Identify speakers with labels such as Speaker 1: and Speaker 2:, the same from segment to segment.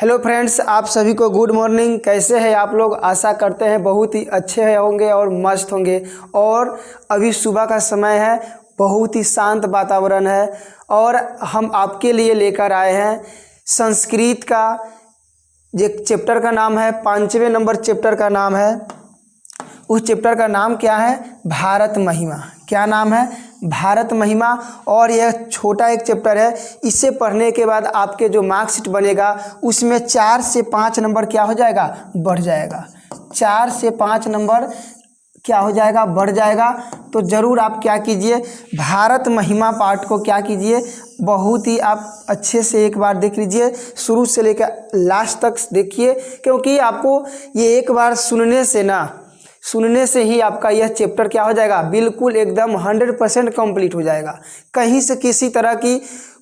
Speaker 1: Hello friends, आप सभी को गुड मॉर्निंग। कैसे हैं आप लोग? आशा करते हैं बहुत ही अच्छे होंगे और मस्त होंगे। और अभी सुबह का समय है, बहुत ही शांत वातावरण है और हम आपके लिए लेकर आए हैं संस्कृत का एक चैप्टर का नाम है, 5वें नंबर चैप्टर का नाम है। उस चैप्टर का नाम क्या है? भारत महिमा। क्या नाम है? भारत महिमा। और यह छोटा एक चैप्टर है। इसे पढ़ने के बाद आपके जो मार्कशीट बनेगा उसमें 4 से 5 नंबर क्या हो जाएगा? बढ़ जाएगा। 4 से 5 नंबर क्या हो जाएगा? बढ़ जाएगा। तो ज़रूर आप क्या कीजिए, भारत महिमा पाठ को क्या कीजिए, बहुत ही आप अच्छे से एक बार देख लीजिए, शुरू से लेकर लास्ट तक देखिए, क्योंकि आपको ये एक बार सुनने से ही आपका यह चैप्टर क्या हो जाएगा? बिल्कुल एकदम 100% कंप्लीट हो जाएगा। कहीं से किसी तरह की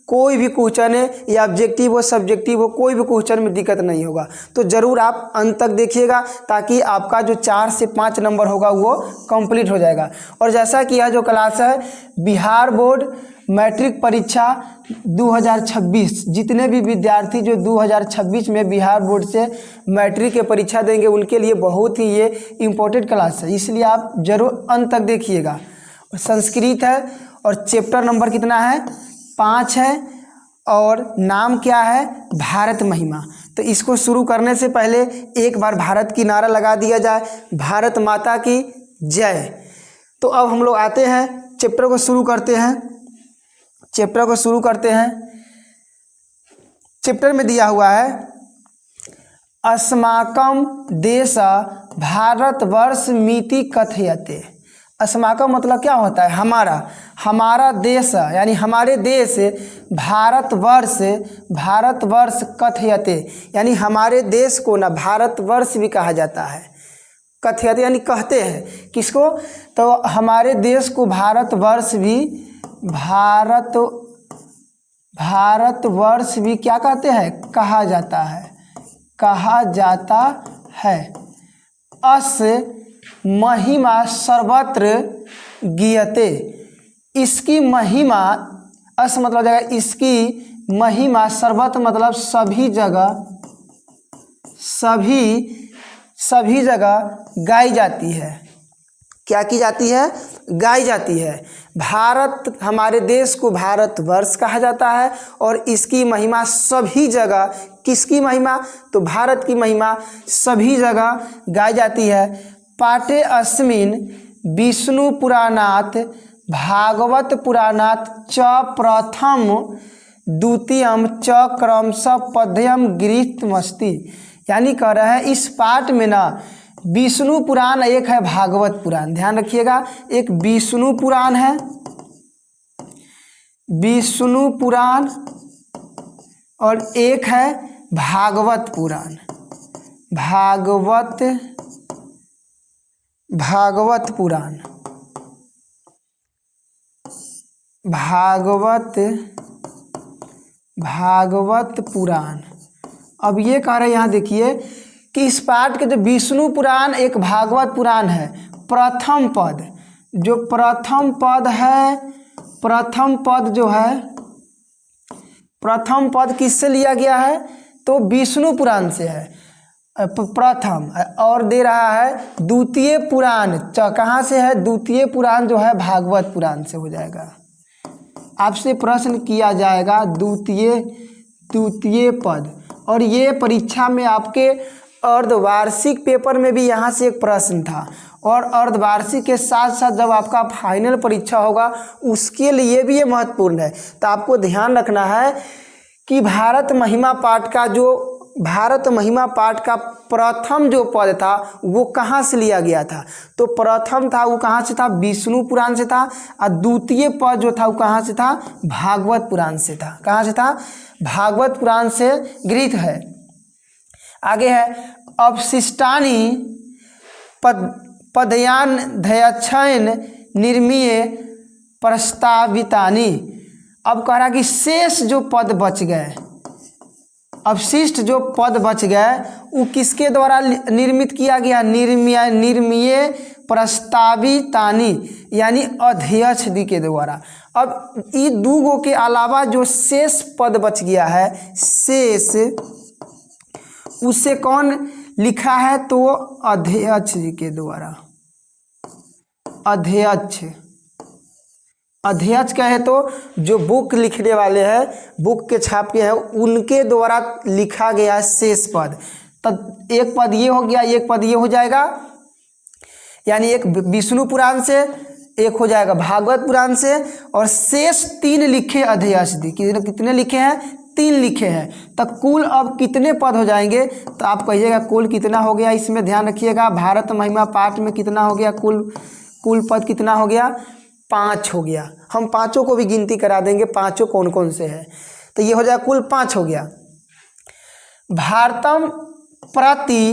Speaker 1: कोई भी क्वेश्चन है या ऑब्जेक्टिव हो सब्जेक्टिव हो, कोई भी क्वेश्चन में दिक्कत नहीं होगा। तो ज़रूर आप अंत तक देखिएगा, ताकि आपका जो 4 से 5 नंबर होगा वो कंप्लीट हो जाएगा। और जैसा कि यह जो क्लास है, बिहार बोर्ड मैट्रिक परीक्षा 2026, जितने भी विद्यार्थी जो 2026 में बिहार बोर्ड से मैट्रिक की परीक्षा देंगे उनके लिए बहुत ही ये इम्पोर्टेंट क्लास है, इसलिए आप जरूर अंत तक देखिएगा। संस्कृत है और चैप्टर नंबर कितना है? 5 है और नाम क्या है? भारत महिमा। तो इसको शुरू करने से पहले एक बार भारत की नारा लगा दिया जाए, भारत माता की जय। तो अब हम लोग आते हैं चैप्टर को शुरू करते हैं। चैप्टर में दिया हुआ है, अस्माकं देश भारतवर्ष मिति कथयते। अस्माकं मतलब क्या होता है? हमारा देश, यानी हमारे देश भारतवर्ष कथयते, यानी हमारे देश को ना भारतवर्ष भी कहा जाता है। कथयते यानी कहते हैं किसको? तो हमारे देश को भारतवर्ष भी क्या कहते हैं? कहा जाता है। अस महिमा सर्वत्र गीयते। इसकी महिमा, अस मतलब जगह, इसकी महिमा सर्वत्र मतलब सभी जगह गाई जाती है। क्या की जाती है? गाई जाती है। भारत, हमारे देश को भारतवर्ष कहा जाता है और इसकी महिमा सभी जगह, किसकी महिमा? तो भारत की महिमा सभी जगह गाई जाती है। पाठे अस्मिन् विष्णु पुराणात् भागवत पुराणात् च प्रथम द्वितीयम च क्रमशः पद्यम गृहीतमस्ति। यानी कह रहे हैं इस पाठ में ना विष्णु पुराण एक है, भागवत पुराण, ध्यान रखिएगा, एक विष्णु पुराण है, विष्णु पुराण, और एक है भागवत पुराण। भागवत पुराण। अब ये कह रहे हैं, यहाँ देखिए कि इस पाठ के जो विष्णु पुराण एक भागवत पुराण है, प्रथम पद किससे लिया गया है? तो विष्णु पुराण से है प्रथम, और दे रहा है द्वितीय पुराण। कहाँ से है? द्वितीय पुराण जो है भागवत पुराण से हो जाएगा। आपसे प्रश्न किया जाएगा द्वितीय पद, और ये परीक्षा में आपके अर्धवार्षिक पेपर में भी यहाँ से एक प्रश्न था, और अर्धवार्षिक के साथ साथ जब आपका फाइनल परीक्षा होगा उसके लिए भी ये महत्वपूर्ण है। तो आपको ध्यान रखना है कि भारत महिमा पाठ का प्रथम जो पद था वो कहाँ से लिया गया था? तो प्रथम था वो कहाँ से था? विष्णु पुराण से था। और द्वितीय पद जो था वो कहाँ से था? भागवत पुराण से था। कहाँ से था? भागवत पुराण से गृहीत है। आगे है, अवशिष्टानि पदयान्धयच्छन् निर्मीय प्रस्तावितानि। अब कह रहा कि शेष जो पद बच गए, अवशिष्ट जो पद बच गए वो किसके द्वारा निर्मित किया गया? निर्मीय प्रस्तावितानि, यानी अध्यक्ष दी के द्वारा। अब ये दो के अलावा जो शेष पद बच गया है, शेष उसे कौन लिखा है? तो अध्यक्ष जी के द्वारा। अध्यक्ष, अध्यक्ष कहे तो जो बुक लिखने वाले हैं, बुक के छापे हैं, उनके द्वारा लिखा गया शेष पद। तब एक पद ये हो गया, एक पद ये हो जाएगा, यानी एक विष्णु पुराण से, एक हो जाएगा भागवत पुराण से, और शेष 3 लिखे अध्यक्ष जी। कितने लिखे हैं? 3 लिखे हैं। तो कुल अब कितने पद हो जाएंगे? तो आप कहिएगा कुल कितना हो गया, इसमें ध्यान रखिएगा। भारत महिमा पाठ में कितना हो गया? कुल पद कितना हो गया? 5 हो गया। हम पाँचों को भी गिनती करा देंगे, पाँचों कौन कौन से हैं। तो ये हो जाएगा कुल 5 हो गया। भारतम प्रति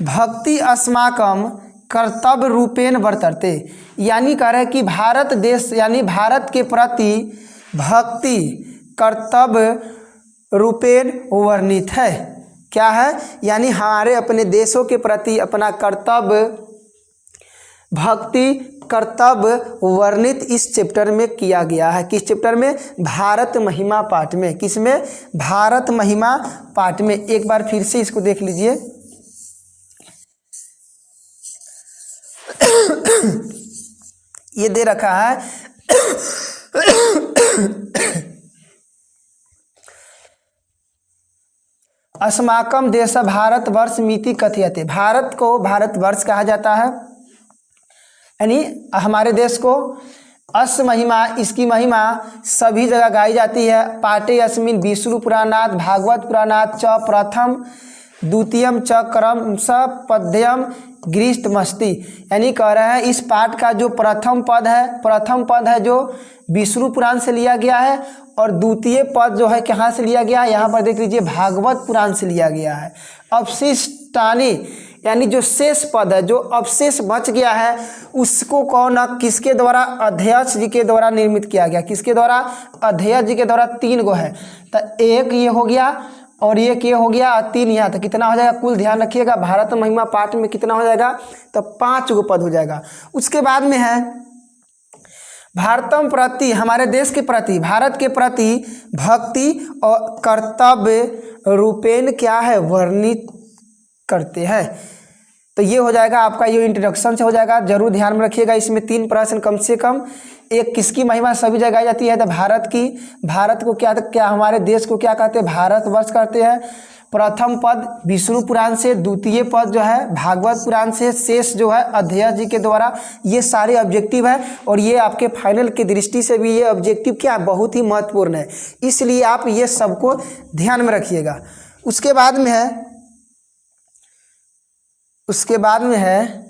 Speaker 1: भक्ति अस्माकम कर्तव्य रूपेण वर्तते, यानी कह रहे कि भारत देश यानी भारत के प्रति भक्ति कर्तव्य रूपेण वर्णित है। क्या है? यानी हमारे अपने देशों के प्रति अपना कर्तव्य, भक्ति कर्तव्य वर्णित इस चैप्टर में किया गया है। किस चैप्टर में? भारत महिमा पाठ में। किस में? भारत महिमा पाठ में। एक बार फिर से इसको देख लीजिए। ये दे रखा है अस्माकम देश भारतवर्ष मिति कथयते। भारत को भारतवर्ष कहा जाता है, यानी हमारे देश को। अस महिमा, इसकी महिमा सभी जगह गाई जाती है। पाठे अस्मिन् विष्णु पुराणात् भागवत पुराणात् च प्रथम द्वितीयम च क्रम स पद्यम गृहीतमस्ति, यानी कह रहे हैं इस पाठ का जो प्रथम पद है जो विष्णु पुराण से लिया गया है, और द्वितीय पद जो है कहाँ से लिया गया है? यहाँ पर देख लीजिए, भागवत पुराण से लिया गया है। अवशिष्टानि, यानी जो शेष पद है, जो अवशेष बच गया है, उसको कौन, किसके द्वारा? अध्यक्ष जी के द्वारा निर्मित किया गया। किसके द्वारा? अध्यक्ष जी के द्वारा। 3 गो है, तो एक ये हो गया और एक ये हो गया, 3 यहाँ। तो कितना हो जाएगा? कुल ध्यान रखिएगा, भारत महिमा पाठ में कितना हो जाएगा? तो 5 गो पद हो जाएगा। उसके बाद में है भारतम प्रति, हमारे देश के प्रति, भारत के प्रति भक्ति और कर्तव्य रूपेण क्या है? वर्णित करते हैं। तो ये हो जाएगा आपका, ये इंट्रोडक्शन से हो जाएगा। जरूर ध्यान में रखिएगा, इसमें 3 प्रश्न कम से कम। एक, किसकी महिमा सभी जगह जाती है? तो भारत की। भारत को क्या हमारे देश को क्या कहते हैं? भारतवर्ष कहते हैं। प्रथम पद विष्णु पुराण से, द्वितीय पद जो है भागवत पुराण से, शेष जो है अध्यक्ष जी के द्वारा। ये सारे ऑब्जेक्टिव है, और ये आपके फाइनल की दृष्टि से भी ये ऑब्जेक्टिव क्या बहुत ही महत्वपूर्ण है, इसलिए आप ये सबको ध्यान में रखिएगा। उसके बाद में है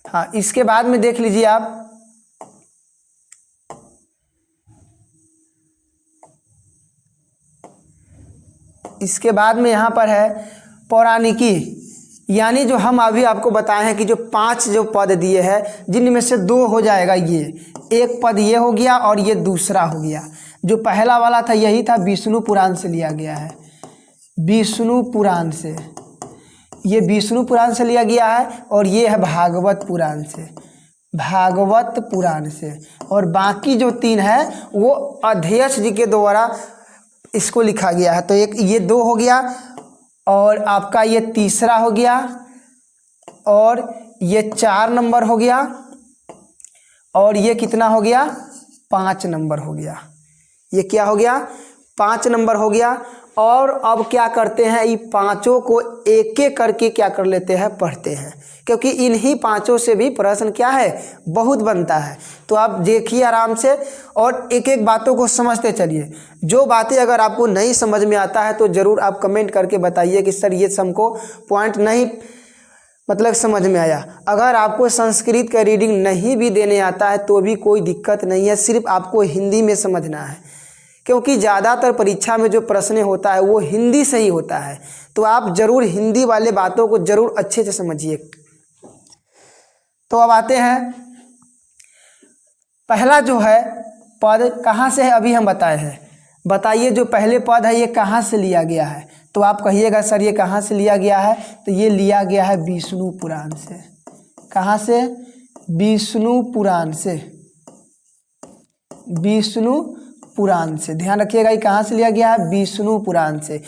Speaker 1: हाँ, इसके बाद में देख लीजिए आप, इसके बाद में यहाँ पर है पौराणिकी, यानी जो हम अभी आपको बताए हैं कि जो 5 जो पद दिए हैं, जिनमें से 2 हो जाएगा। ये एक पद ये हो गया और ये दूसरा हो गया। जो पहला वाला था यही था, विष्णु पुराण से लिया गया है। विष्णु पुराण से, ये विष्णु पुराण से लिया गया है, और ये है भागवत पुराण से, भागवत पुराण से। और बाकी जो 3 है वो अध्यक्ष जी के द्वारा इसको लिखा गया है। तो एक ये 2 हो गया, और आपका ये तीसरा हो गया, और ये 4 नंबर हो गया, और ये कितना हो गया? 5 नंबर हो गया। ये क्या हो गया? 5 नंबर हो गया। और अब क्या करते हैं, ये पांचों को एक एक करके क्या कर लेते हैं, पढ़ते हैं, क्योंकि इन्हीं पांचों से भी प्रश्न क्या है, बहुत बनता है। तो आप देखिए आराम से और एक एक बातों को समझते चलिए। जो बातें अगर आपको नहीं समझ में आता है तो ज़रूर आप कमेंट करके बताइए कि सर ये हमको पॉइंट नहीं मतलब समझ में आया। अगर आपको संस्कृत का रीडिंग नहीं भी देने आता है तो भी कोई दिक्कत नहीं है, सिर्फ आपको हिंदी में समझना है, क्योंकि ज़्यादातर परीक्षा में जो प्रश्न होता है वो हिंदी से ही होता है। तो आप ज़रूर हिंदी वाले बातों को ज़रूर अच्छे से समझिए। तो अब आते हैं, पहला जो है पद कहाँ से है अभी हम बताए हैं। बताइए जो पहले पद है ये कहाँ से लिया गया है। तो आप कहिएगा सर ये कहाँ से लिया गया है, तो ये लिया गया है विष्णु पुराण से। कहाँ से? विष्णु पुराण से। विष्णु पुराण से। ध्यान रखिएगा, ये कहाँ से लिया गया है? विष्णु पुराण से।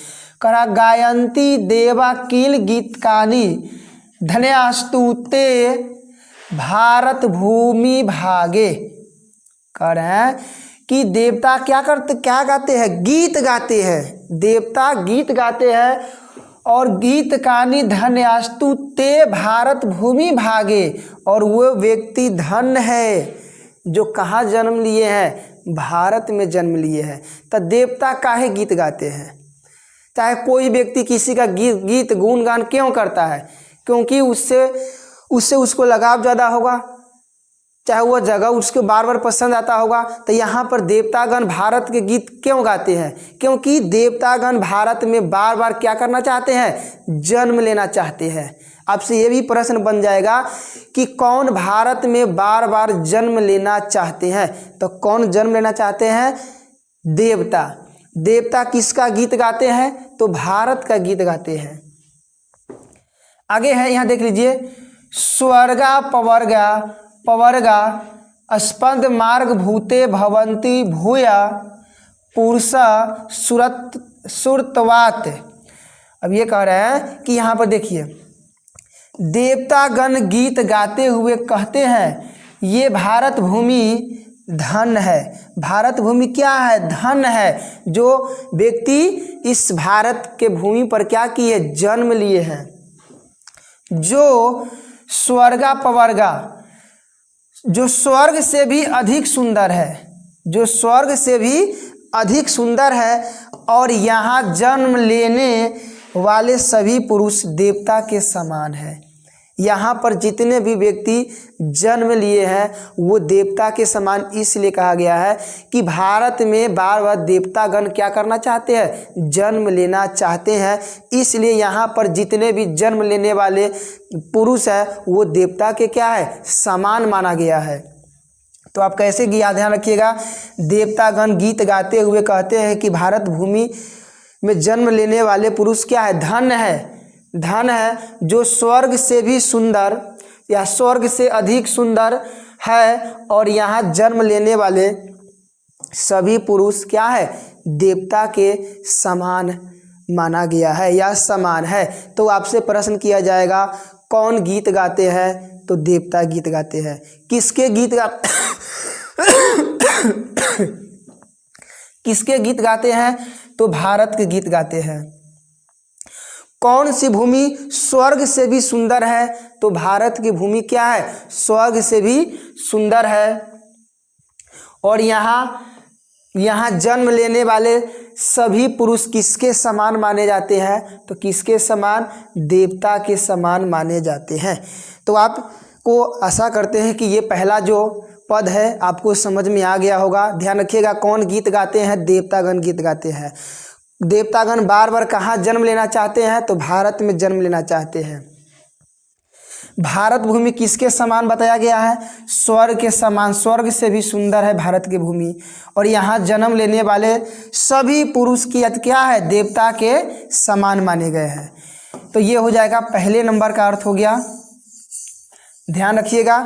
Speaker 1: करा गायंती देवा किल गीतकानी धन्यास्तुते भारत भूमि भागे। कह रहे हैं कि देवता क्या गाते हैं? गीत गाते हैं। देवता गीत गाते हैं और गीत कानी धन्यास्तु ते भारत भूमि भागे। और वो व्यक्ति धन है जो कहाँ जन्म लिए हैं? भारत में जन्म लिए हैं। तो देवता काहे गीत गाते हैं? चाहे कोई व्यक्ति किसी का गीत गुणगान क्यों करता है? क्योंकि उससे उसको लगाव ज़्यादा होगा, चाहे वह जगह उसको बार बार पसंद आता होगा। तो यहाँ पर देवतागण भारत के गीत क्यों गाते हैं? क्योंकि देवतागण भारत में बार बार क्या करना चाहते हैं? जन्म लेना चाहते हैं। आपसे ये भी प्रश्न बन जाएगा कि कौन भारत में बार बार जन्म लेना चाहते हैं? तो कौन जन्म लेना चाहते हैं? देवता। देवता किसका गीत गाते हैं? तो भारत का गीत गाते हैं। आगे है, यहाँ देख लीजिए, स्वर्गा पवर्गा स्पंद मार्ग भूते भवंती भूया पुरुषा सुरतवात। अब ये कह रहे हैं कि यहाँ पर देखिए, देवतागण गीत गाते हुए कहते हैं ये भारत भूमि धन है। भारत भूमि क्या है? धन है। जो व्यक्ति इस भारत के भूमि पर क्या किए? जन्म लिए हैं। जो स्वर्गा पवर्गा, जो स्वर्ग से भी अधिक सुंदर है, जो स्वर्ग से भी अधिक सुंदर है, और यहाँ जन्म लेने वाले सभी पुरुष देवता के समान हैं। यहाँ पर जितने भी व्यक्ति जन्म लिए हैं वो देवता के समान इसलिए कहा गया है कि भारत में बार बार देवतागण क्या करना चाहते हैं? जन्म लेना चाहते हैं। इसलिए यहाँ पर जितने भी जन्म लेने वाले पुरुष हैं वो देवता के क्या है? समान माना गया है। तो आप कैसे ध्यान रखिएगा, देवतागण गीत गाते हुए कहते हैं कि भारत भूमि में जन्म लेने वाले पुरुष क्या है? धन है। धन है, जो स्वर्ग से भी सुंदर या स्वर्ग से अधिक सुंदर है, और यहाँ जन्म लेने वाले सभी पुरुष क्या है? देवता के समान माना गया है या समान है। तो आपसे प्रश्न किया जाएगा कौन गीत गाते हैं? तो देवता गीत गाते हैं। किसके गीत किसके गीत गाते हैं? तो भारत के गीत गाते हैं। कौन सी भूमि स्वर्ग से भी सुंदर है? तो भारत की भूमि क्या है? स्वर्ग से भी सुंदर है। और यहाँ जन्म लेने वाले सभी पुरुष किसके समान माने जाते हैं? तो किसके समान? देवता के समान माने जाते हैं। तो आपको आशा करते हैं कि ये पहला जो पद है आपको समझ में आ गया होगा। ध्यान रखिएगा, कौन गीत गाते हैं? देवतागण गीत गाते हैं। देवतागण बार बार कहाँ जन्म लेना चाहते हैं? तो भारत में जन्म लेना चाहते हैं। भारत भूमि किसके समान बताया गया है? स्वर्ग के समान। स्वर्ग से भी सुंदर है भारत की भूमि। और यहाँ जन्म लेने वाले सभी पुरुष की क्या है? देवता के समान माने गए हैं। तो ये हो जाएगा पहले नंबर का अर्थ हो गया। ध्यान रखिएगा,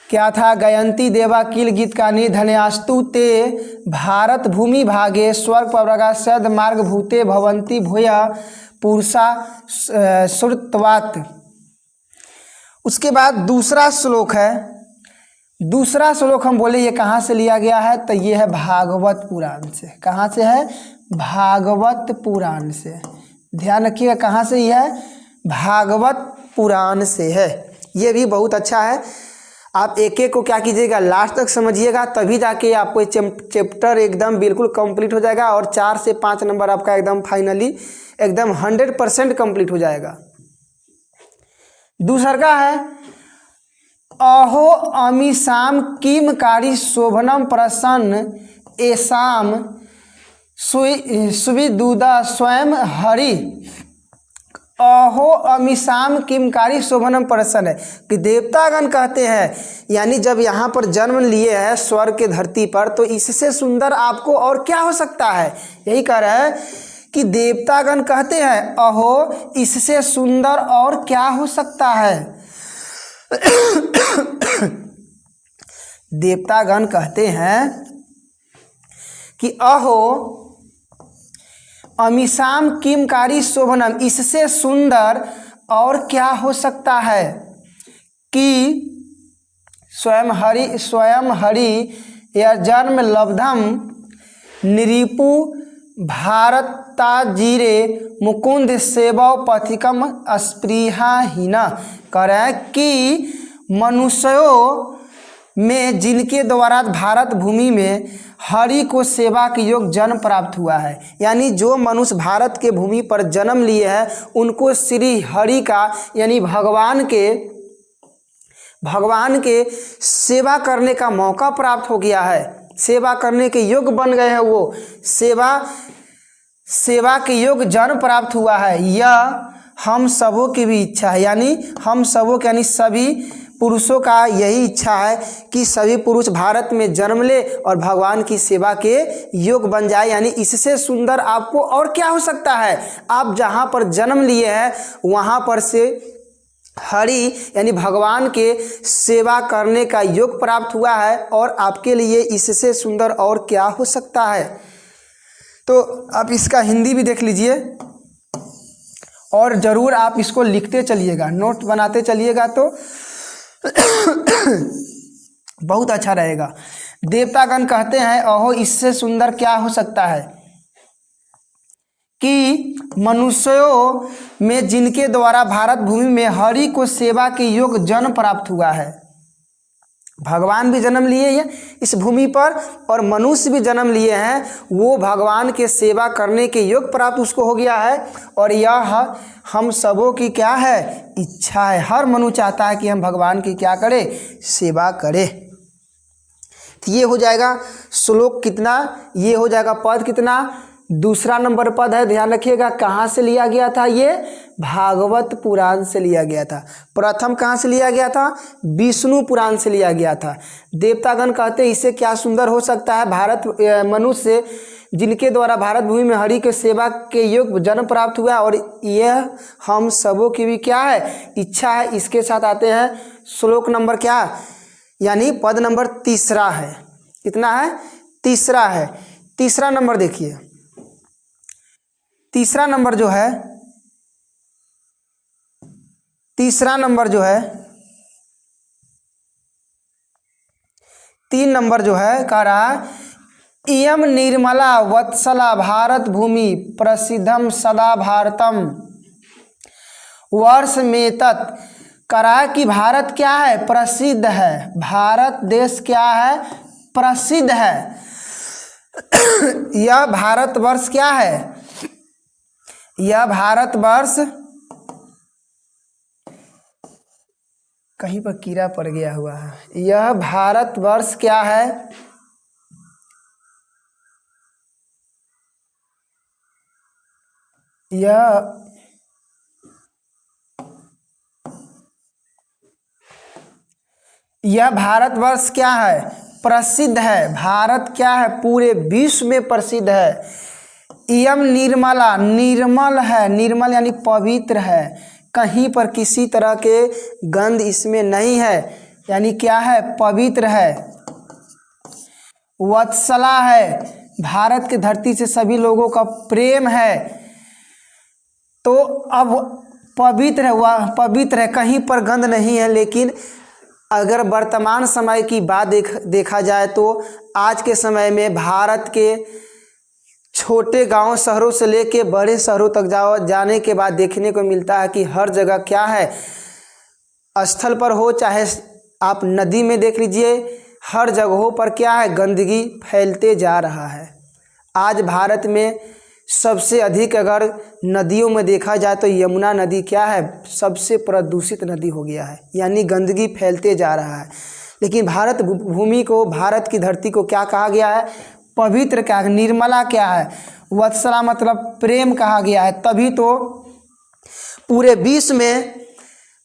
Speaker 1: क्या था? गयंती देवा किल गीत कानी धन्यास्तु ते भारत भूमि भागे स्वर्ग पवर्गा सद मार्ग भूते भवंती भूया पुरुषा सुरतवात। उसके बाद दूसरा श्लोक है। दूसरा श्लोक हम बोले ये कहाँ से लिया गया है? तो ये है भागवत पुराण से। कहाँ से है? भागवत पुराण से। ध्यान रखिएगा, कहाँ से यह है? भागवत पुराण से है। ये भी बहुत अच्छा है। आप एक एक को क्या कीजिएगा? लास्ट तक समझिएगा, तभी जाके आपको चैप्टर एकदम बिल्कुल कंप्लीट हो जाएगा। और 4 से 5 नंबर आपका एकदम फाइनली एकदम 100% कंप्लीट हो जाएगा। दूसरा है अहो अमीशाम किमकारी शोभनम प्रसन्न एसाम सुविदुदा स्वयं हरि। अहो अमीशाम किमकारी शोभनम प्रसन्न है कि देवतागण कहते हैं, यानी जब यहाँ पर जन्म लिए हैं स्वर्ग के धरती पर, तो इससे सुंदर आपको और क्या हो सकता है? यही कह रहे हैं कि देवतागण कहते हैं अहो इससे सुंदर और क्या हो सकता है? देवतागण कहते हैं कि अहो अमीशाम किमकारी शोभनम, इससे सुंदर और क्या हो सकता है कि स्वयं हरि या जन्म लब्धम निरीपु भारताजीरे मुकुंद सेवव पथिकम स्पृहाहीना। करें कि मनुष्यों में जिनके द्वारा भारत भूमि में हरि को सेवा के योग जन्म प्राप्त हुआ है, यानी जो मनुष्य भारत के भूमि पर जन्म लिए हैं उनको श्री हरि का यानी भगवान के सेवा करने का मौका प्राप्त हो गया है, सेवा करने के योग्य बन गए हैं, वो सेवा के योग्य जन्म प्राप्त हुआ है। यह हम सबों की भी इच्छा है, यानी हम सबों के यानी सभी पुरुषों का यही इच्छा है कि सभी पुरुष भारत में जन्म ले और भगवान की सेवा के योग्य बन जाए। यानी इससे सुंदर आपको और क्या हो सकता है। आप जहाँ पर जन्म लिए हैं वहाँ पर से हरि यानी भगवान के सेवा करने का योग प्राप्त हुआ है, और आपके लिए इससे सुंदर और क्या हो सकता है। तो आप इसका हिंदी भी देख लीजिए और ज़रूर आप इसको लिखते चलिएगा, नोट बनाते चलिएगा तो बहुत अच्छा रहेगा। देवतागण कहते हैं अहो इससे सुंदर क्या हो सकता है कि मनुष्यों में जिनके द्वारा भारत भूमि में हरि को सेवा के योग जन्म प्राप्त हुआ है। भगवान भी जन्म लिए हैं इस भूमि पर और मनुष्य भी जन्म लिए हैं, वो भगवान के सेवा करने के योग प्राप्त उसको हो गया है। और यह हम सबों की क्या है, इच्छा है। हर मनुष्य चाहता है कि हम भगवान की क्या करें, सेवा करें। तो ये हो जाएगा श्लोक कितना, ये हो जाएगा पद कितना, दूसरा नंबर पद है। ध्यान रखिएगा कहाँ से लिया गया था, ये भागवत पुराण से लिया गया था। प्रथम कहाँ से लिया गया था, विष्णु पुराण से लिया गया था। देवतागण कहते हैं इससे क्या सुंदर हो सकता है, भारत मनुष्य जिनके द्वारा भारत भूमि में हरि के सेवा के योग जन्म प्राप्त हुआ और यह हम सबों की भी क्या है, इच्छा है। इसके साथ आते हैं श्लोक नंबर क्या, यानी पद नंबर तीसरा है। कितना है, तीसरा है। तीसरा नंबर देखिए, तीसरा नंबर जो है, तीसरा नंबर जो है, 3 नंबर जो है कह रहा है इयम निर्मला वत्सला भारत भूमि प्रसिद्धम सदा भारतम वर्ष में तत्। कह रहा है कि भारत क्या है, प्रसिद्ध है। भारत देश क्या है, प्रसिद्ध है। यह भारतवर्ष क्या है, यह भारतवर्ष, कहीं पर कीड़ा पड़ गया हुआ है। यह भारतवर्ष क्या है, यह भारतवर्ष क्या है, प्रसिद्ध है। भारत क्या है, पूरे विश्व में प्रसिद्ध है। इयम निर्मला, निर्मल है, निर्मल यानी पवित्र है, कहीं पर किसी तरह के गंध इसमें नहीं है, यानी क्या है, पवित्र है। वत्सला है, भारत की धरती से सभी लोगों का प्रेम है। तो अब पवित्र है, वह पवित्र है, कहीं पर गंध नहीं है। लेकिन अगर वर्तमान समय की बात देखा जाए तो आज के समय में भारत के छोटे गांव शहरों से लेके बड़े शहरों तक जाने के बाद देखने को मिलता है कि हर जगह क्या है, स्थल पर हो चाहे आप नदी में देख लीजिए, हर जगहों पर क्या है, गंदगी फैलते जा रहा है। आज भारत में सबसे अधिक अगर नदियों में देखा जाए तो यमुना नदी क्या है, सबसे प्रदूषित नदी हो गया है, यानी गंदगी फैलते जा रहा है। लेकिन भारत भूमि को, भारत की धरती को क्या कहा गया है, पवित्र क्या है, निर्मला क्या है, वत्सला मतलब प्रेम कहा गया है। तभी तो पूरे विश्व में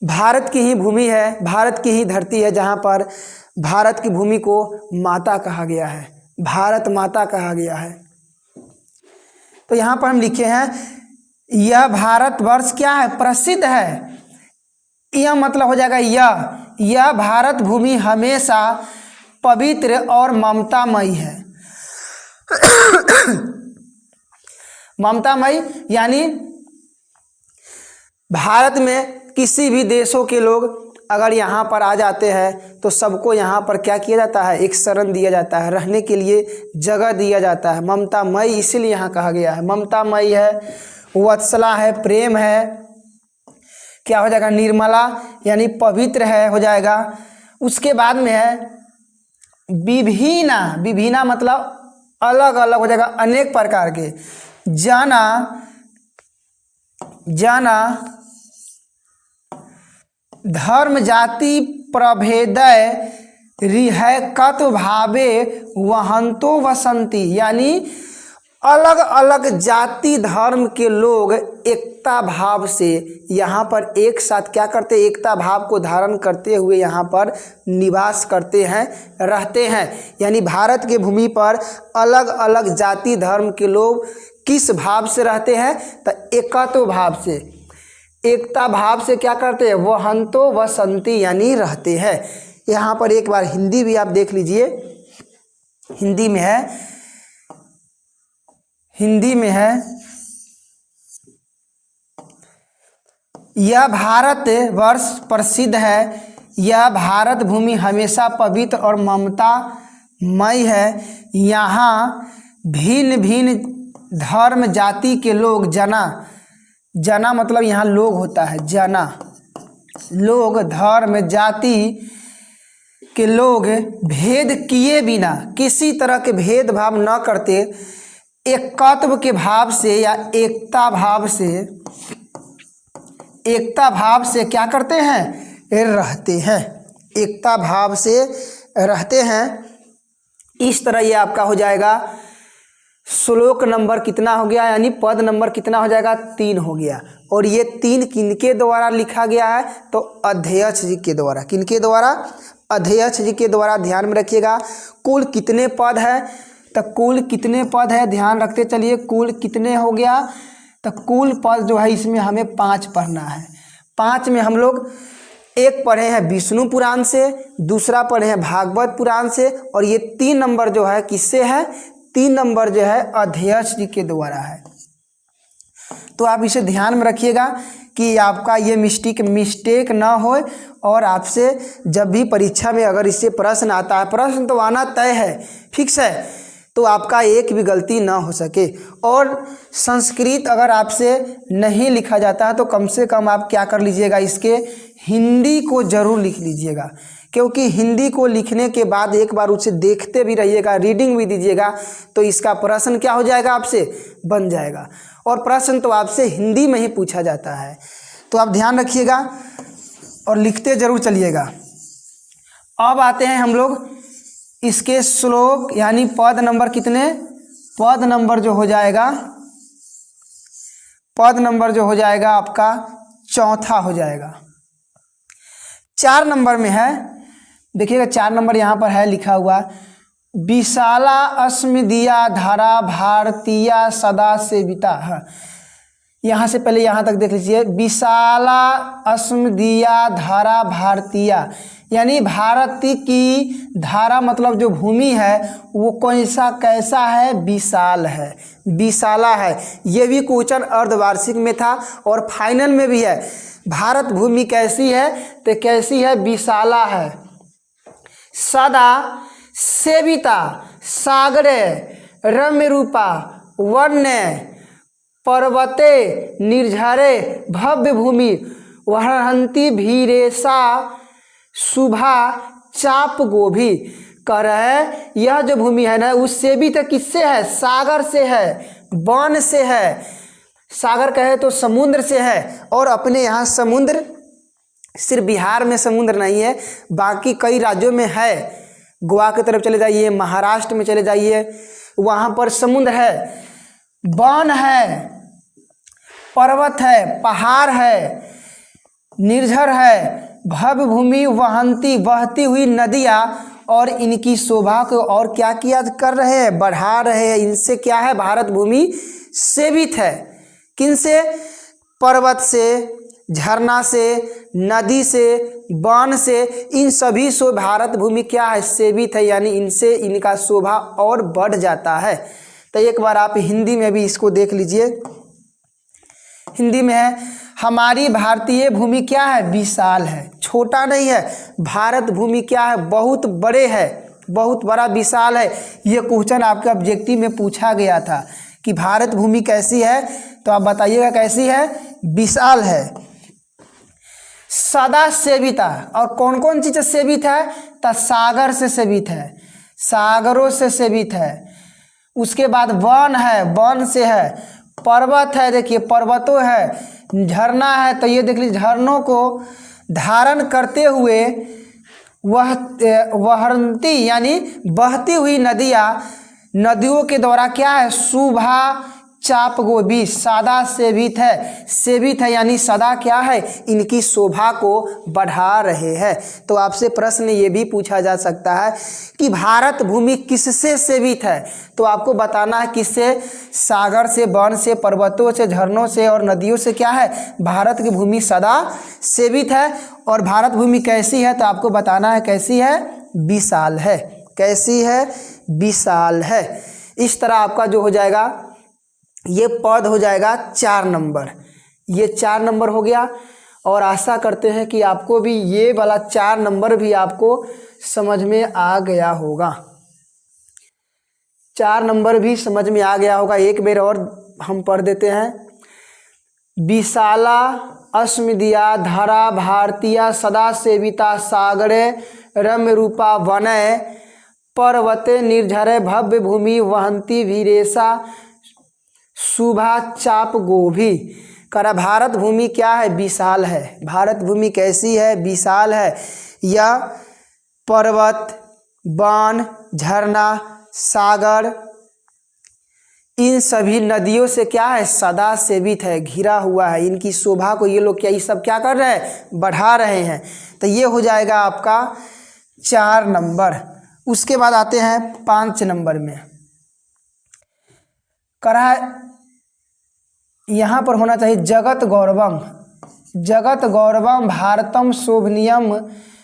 Speaker 1: भारत की ही भूमि है, भारत की ही धरती है जहाँ पर भारत की भूमि को माता कहा गया है, भारत माता कहा गया है। तो यहाँ पर हम लिखे हैं यह भारतवर्ष क्या है, प्रसिद्ध है। यह मतलब हो जाएगा यह भारत भूमि हमेशा पवित्र और ममतामयी है। ममतामयी यानी भारत में किसी भी देशों के लोग अगर यहाँ पर आ जाते हैं तो सबको यहाँ पर क्या किया जाता है, एक शरण दिया जाता है, रहने के लिए जगह दिया जाता है। ममतामयी इसीलिए यहाँ कहा गया है। ममतामयी है, वत्सला है, प्रेम है, क्या हो जाएगा, निर्मला यानी पवित्र है हो जाएगा। उसके बाद में है विभिन्ना। विभिन्ना मतलब अलग अलग हो जाएगा, अनेक प्रकार के। जाना, जाना धर्म जाति प्रभेदय रिहकत्व भावे वहंतो वसंती, यानी अलग अलग जाति धर्म के लोग एकता भाव से यहाँ पर एक साथ क्या करते, एकता भाव को धारण करते हुए यहाँ पर निवास करते हैं, रहते हैं। यानी भारत के भूमि पर अलग अलग जाति धर्म के लोग किस भाव से रहते हैं, तो एकत्व भाव से, एकता भाव से क्या करते हैं, वहंतो वसंती यानी रहते हैं। यहाँ पर एक बार हिंदी भी आप देख लीजिए। हिंदी में है, हिंदी में है, यह भारत वर्ष प्रसिद्ध है, यह भारत भूमि हमेशा पवित्र और ममतामयी है। यहाँ भिन्न भिन्न धर्म जाति के लोग, जना, जना मतलब यहाँ लोग होता है, जना लोग, धर्म जाति के लोग भेद किए बिना, किसी तरह के भेदभाव न करते, एकत्व के भाव से या एकता भाव से, एकता भाव से क्या करते हैं, रहते हैं, एकता भाव से रहते हैं। इस तरह ये आपका हो जाएगा श्लोक नंबर कितना हो गया, यानी पद नंबर कितना हो जाएगा, 3 हो गया। और ये 3 किनके द्वारा लिखा गया है, तो अध्यक्ष जी के द्वारा। किनके द्वारा, अध्यक्ष जी के द्वारा। ध्यान में रखिएगा कुल कितने पद है, तो कुल कितने पद है ध्यान रखते चलिए, कुल कितने हो गया, तो कुल पद जो है इसमें हमें 5 पढ़ना है। 5 में हम लोग एक पढ़े हैं विष्णु पुराण से, दूसरा पढ़े हैं भागवत पुराण से, और ये 3 नंबर जो है किससे है, 3 नंबर जो है अध्यक्ष जी के द्वारा है। तो आप इसे ध्यान में रखिएगा कि आपका ये मिस्टेक ना हो, और आपसे जब भी परीक्षा में अगर इससे प्रश्न आता है, प्रश्न तो आना तय है, फिक्स है, तो आपका एक भी गलती ना हो सके। और संस्कृत अगर आपसे नहीं लिखा जाता है तो कम से कम आप क्या कर लीजिएगा, इसके हिंदी को ज़रूर लिख लीजिएगा, क्योंकि हिंदी को लिखने के बाद एक बार उसे देखते भी रहिएगा, रीडिंग भी दीजिएगा, तो इसका प्रश्न क्या हो जाएगा, आपसे बन जाएगा। और प्रश्न तो आपसे हिंदी में ही पूछा जाता है, तो आप ध्यान रखिएगा और लिखते ज़रूर चलिएगा। अब आते हैं हम लोग इसके श्लोक, यानी पद नंबर कितने, पद नंबर जो हो जाएगा, पद नंबर जो हो जाएगा आपका 4था हो जाएगा। 4 नंबर में है, देखिएगा 4 नंबर यहाँ पर है लिखा हुआ, विशाला अस्मदिया धारा भारतीया सदा सेविता। हाँ, यहाँ से पहले यहाँ तक देख लीजिए, विशाला अस्मदिया धारा भारतीया, यानी भारत की धारा मतलब जो भूमि है वो कैसा है, विशाल है, विशाला है। ये भी क्वेश्चन अर्धवार्षिक में था और फाइनल में भी है। भारत भूमि कैसी है, तो कैसी है, विशाला है, सदा सेविता, सागरे रम्य रूपा, वन्य पर्वते निर्झरे भव्य भूमि, वहंती भीरेशा शुभा चाप गोभी। कह रहे हैं यह जो भूमि है ना, उससे भी तो किससे है, सागर से है, वन से है, सागर कहे तो समुद्र से है। और अपने यहाँ समुद्र सिर्फ बिहार में समुद्र नहीं है, बाकी कई राज्यों में है। गोवा की तरफ चले जाइए, महाराष्ट्र में चले जाइए, वहाँ पर समुद्र है, वन है, पर्वत है, पहाड़ है, निर्झर है, भव्य भूमि, वहंती बहती हुई नदियाँ, और इनकी शोभा को और क्या किया कर रहे हैं, बढ़ा रहे हैं। इनसे क्या है, भारत भूमि सेवित है। किनसे, पर्वत से, झरना से, नदी से, वन से, इन सभी से भारत भूमि क्या है, सेवित है, यानी इनसे इनका शोभा और बढ़ जाता है। तो एक बार आप हिंदी में भी इसको देख लीजिए। हिंदी में है, हमारी भारतीय भूमि क्या है, विशाल है, छोटा नहीं है। भारत भूमि क्या है, बहुत बड़े है, बहुत बड़ा विशाल है। ये क्वेश्चन आपके ऑब्जेक्टिव में पूछा गया था कि भारत भूमि कैसी है, तो आप बताइएगा कैसी है, विशाल है। सदा सेवित है, और कौन कौन चीज़ से सेवित है, तो सागर से सेवित है, सागरों से सेवित है। उसके बाद वन है, वन से है। पर्वत है, देखिए पर्वतों है। झरना है, तो ये देख लीजिए झरनों को धारण करते हुए वह वहंती यानी बहती हुई नदियों के द्वारा क्या है, शुभा चाप गोभी सदा सेवित है यानी सदा क्या है, इनकी शोभा को बढ़ा रहे हैं। तो आपसे प्रश्न ये भी पूछा जा सकता है कि भारत भूमि किससे सेवित है, तो आपको बताना है किससे, सागर से, वन से, पर्वतों से, झरनों से और नदियों से क्या है, भारत की भूमि सदा सेवित है। और भारत भूमि कैसी है, तो आपको बताना है कैसी है, विशाल है। कैसी है, विशाल है। इस तरह आपका जो हो जाएगा, ये पद हो जाएगा 4 नंबर। ये 4 नंबर हो गया। और आशा करते हैं कि आपको भी ये वाला 4 नंबर भी आपको समझ में आ गया होगा। 4 नंबर भी समझ में आ गया होगा। एक बार और हम पढ़ देते हैं। विशाला अस्मदिया धरा भारतीय सदा सेविता सागरे रम्य रूपा वनय पर्वते निर्झरे भव्य भूमि वहंती वीरेशा शुभा चाप गोभी। करा भारत भूमि क्या है, विशाल है। भारत भूमि कैसी है, विशाल है। यह पर्वत, वन, झरना, सागर, इन सभी नदियों से क्या है, सदा सेवित है, घिरा हुआ है। इनकी शोभा को ये लोग क्या, ये सब क्या कर रहे हैं, बढ़ा रहे हैं। तो ये हो जाएगा आपका 4 नंबर। उसके बाद आते हैं 5 नंबर में। करा यहाँ पर होना चाहिए जगत गौरवम, जगत गौरवम भारतम शोभनीयम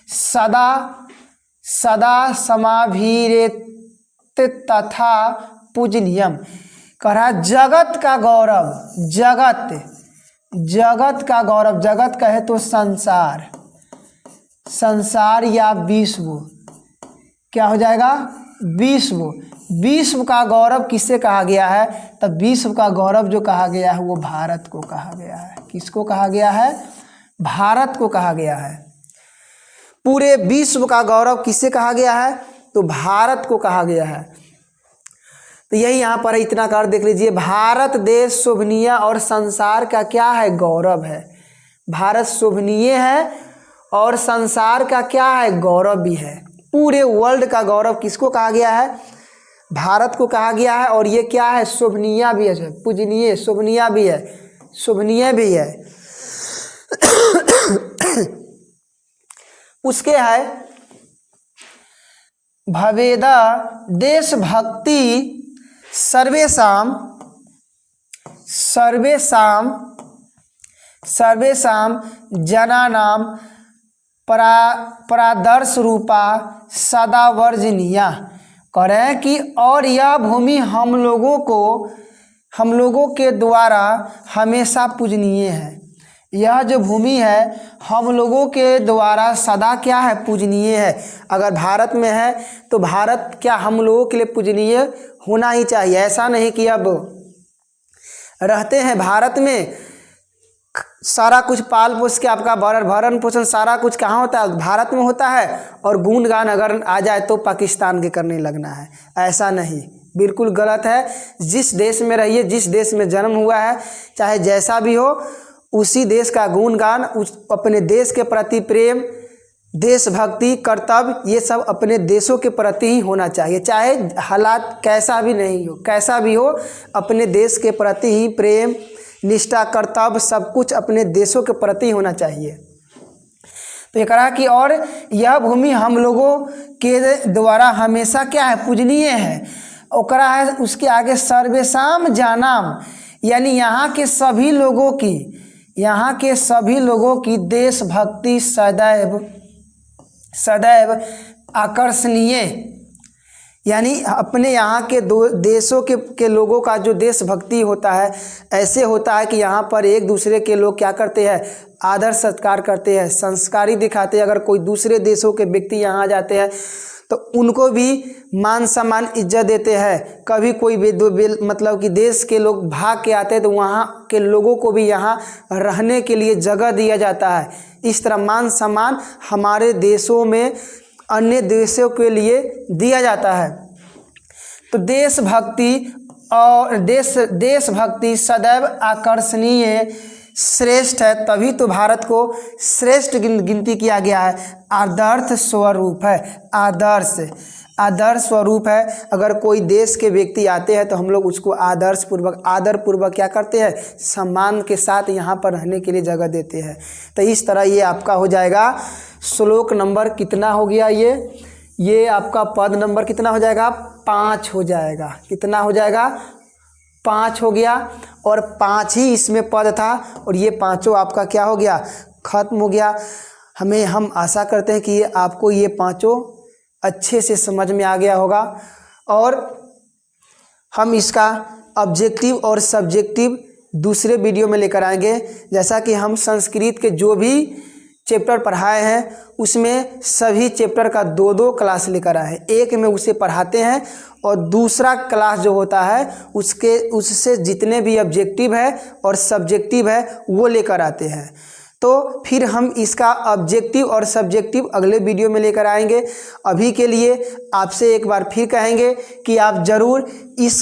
Speaker 1: सदा सदा समाभिरेत तथा पूजनीयम। कहा जगत का गौरव, जगत का गौरव, जगत कहे तो संसार, संसार या विश्व, क्या हो जाएगा, विश्व। विश्व का गौरव किससे कहा गया है, तब विश्व का गौरव जो कहा गया है वो भारत को कहा गया है। किसको कहा गया है, भारत को कहा गया है। पूरे विश्व का गौरव किससे कहा गया है, तो भारत को कहा गया है। तो यही यहाँ पर इतना कर देख लीजिए, भारत देश शोभनीय और संसार का क्या है, गौरव है। भारत शोभनीय है और संसार का क्या है, गौरव भी है। पूरे वर्ल्ड का गौरव किसको कहा गया है, भारत को कहा गया है। और ये क्या है, शोभनीय भी है, पूजनीय, शोभनीय भी है, शोभनीय भी है। उसके है भवेदा देशभक्ति सर्वेषाम जनानाम परादर्श रूपा सदा वर्जनीया। कह रहे हैं कि और यह भूमि हम लोगों के द्वारा हमेशा पूजनीय है। यह जो भूमि है हम लोगों के द्वारा सदा क्या है, पूजनीय है। अगर भारत में है तो भारत क्या हम लोगों के लिए पूजनीय होना ही चाहिए। ऐसा नहीं कि अब रहते हैं भारत में, सारा कुछ पाल पोस के आपका भरण पोषण सारा कुछ कहाँ होता है, भारत में होता है। और गुणगान अगर आ जाए तो पाकिस्तान के करने लगना है, ऐसा नहीं, बिल्कुल गलत है। जिस देश में रहिए, जिस देश में जन्म हुआ है, चाहे जैसा भी हो, उसी देश का गुणगान, उस अपने देश के प्रति प्रेम, देशभक्ति, कर्तव्य, ये सब अपने देशों के प्रति ही होना चाहिए। चाहे हालात कैसा भी नहीं हो, कैसा भी हो, अपने देश के प्रति ही प्रेम, निष्ठा, कर्तव्य सब कुछ अपने देशों के प्रति होना चाहिए। तो ये कहा कि और यह भूमि हम लोगों के द्वारा हमेशा क्या है, पूजनीय है। और कहा है उसके आगे सर्वेशाम जानाम, यानी यहाँ के सभी लोगों की, यहाँ के सभी लोगों की देशभक्ति सदैव सदैव आकर्षणीय, यानी अपने यहाँ के देशों के लोगों का जो देशभक्ति होता है ऐसे होता है कि यहाँ पर एक दूसरे के लोग क्या करते हैं, आदर सत्कार करते हैं, संस्कारी दिखाते हैं। अगर कोई दूसरे देशों के व्यक्ति यहाँ आ जाते हैं तो उनको भी मान सम्मान इज्जत देते हैं। कभी कोई मतलब कि देश के लोग भाग के आते हैं तो वहाँ के लोगों को भी यहाँ रहने के लिए जगह दिया जाता है। इस तरह मान सम्मान हमारे देशों में अन्य देशों के लिए दिया जाता है। तो देशभक्ति और देशभक्ति सदैव आकर्षणीय श्रेष्ठ है, तभी तो भारत को श्रेष्ठ गिनती किया गया है। आदर्श स्वरूप है, आदर्श स्वरूप है। अगर कोई देश के व्यक्ति आते हैं तो हम लोग उसको आदर पूर्वक क्या करते हैं, सम्मान के साथ यहाँ पर रहने के लिए जगह देते हैं। तो इस तरह ये आपका हो जाएगा श्लोक नंबर कितना हो गया, ये आपका पद नंबर कितना हो जाएगा, 5 हो जाएगा। कितना हो जाएगा, 5 हो गया। और 5 ही इसमें पद था और ये पांचों आपका क्या हो गया, खत्म हो गया। हम आशा करते हैं कि आपको ये पांचों अच्छे से समझ में आ गया होगा। और हम इसका ऑब्जेक्टिव और सब्जेक्टिव दूसरे वीडियो में लेकर आएंगे। जैसा कि हम संस्कृत के जो भी चैप्टर पढ़ाए हैं उसमें सभी चैप्टर का 2-2 क्लास लेकर आए हैं। एक में उसे पढ़ाते हैं और दूसरा क्लास जो होता है उससे जितने भी ऑब्जेक्टिव है और सब्जेक्टिव है वो लेकर आते हैं। तो फिर हम इसका ऑब्जेक्टिव और सब्जेक्टिव अगले वीडियो में लेकर आएंगे। अभी के लिए आपसे एक बार फिर कहेंगे कि आप ज़रूर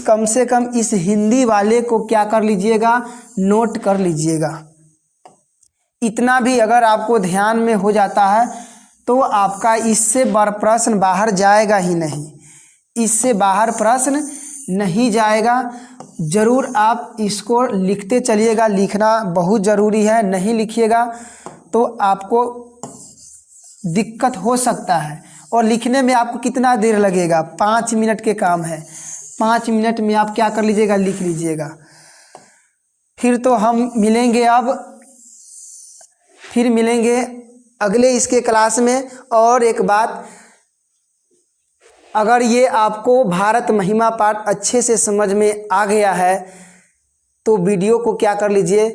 Speaker 1: कम से कम इस हिंदी वाले को क्या कर लीजिएगा, नोट कर लीजिएगा। इतना भी अगर आपको ध्यान में हो जाता है तो आपका इससे प्रश्न बाहर जाएगा ही नहीं, इससे बाहर प्रश्न नहीं जाएगा। ज़रूर आप इसको लिखते चलिएगा, लिखना बहुत ज़रूरी है। नहीं लिखिएगा तो आपको दिक्कत हो सकता है। और लिखने में आपको कितना देर लगेगा, 5 मिनट के काम है। 5 मिनट में आप क्या कर लीजिएगा, लिख लीजिएगा। फिर तो हम मिलेंगे, फिर मिलेंगे अगले इसके क्लास में। और एक बात, अगर ये आपको भारत महिमा पाठ अच्छे से समझ में आ गया है तो वीडियो को क्या कर लीजिए,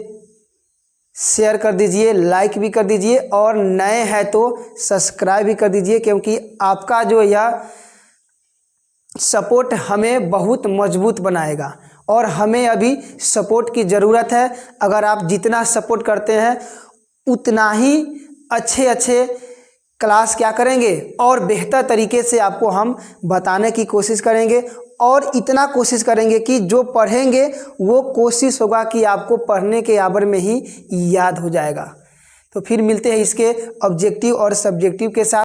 Speaker 1: शेयर कर दीजिए, लाइक भी कर दीजिए और नए हैं तो सब्सक्राइब भी कर दीजिए, क्योंकि आपका जो यह सपोर्ट हमें बहुत मजबूत बनाएगा और हमें अभी सपोर्ट की ज़रूरत है। अगर आप जितना सपोर्ट करते हैं उतना ही अच्छे क्लास क्या करेंगे और बेहतर तरीके से आपको हम बताने की कोशिश करेंगे। और इतना कोशिश करेंगे कि जो पढ़ेंगे वो कोशिश होगा कि आपको पढ़ने के आवर में ही याद हो जाएगा। तो फिर मिलते हैं इसके ऑब्जेक्टिव और सब्जेक्टिव के साथ।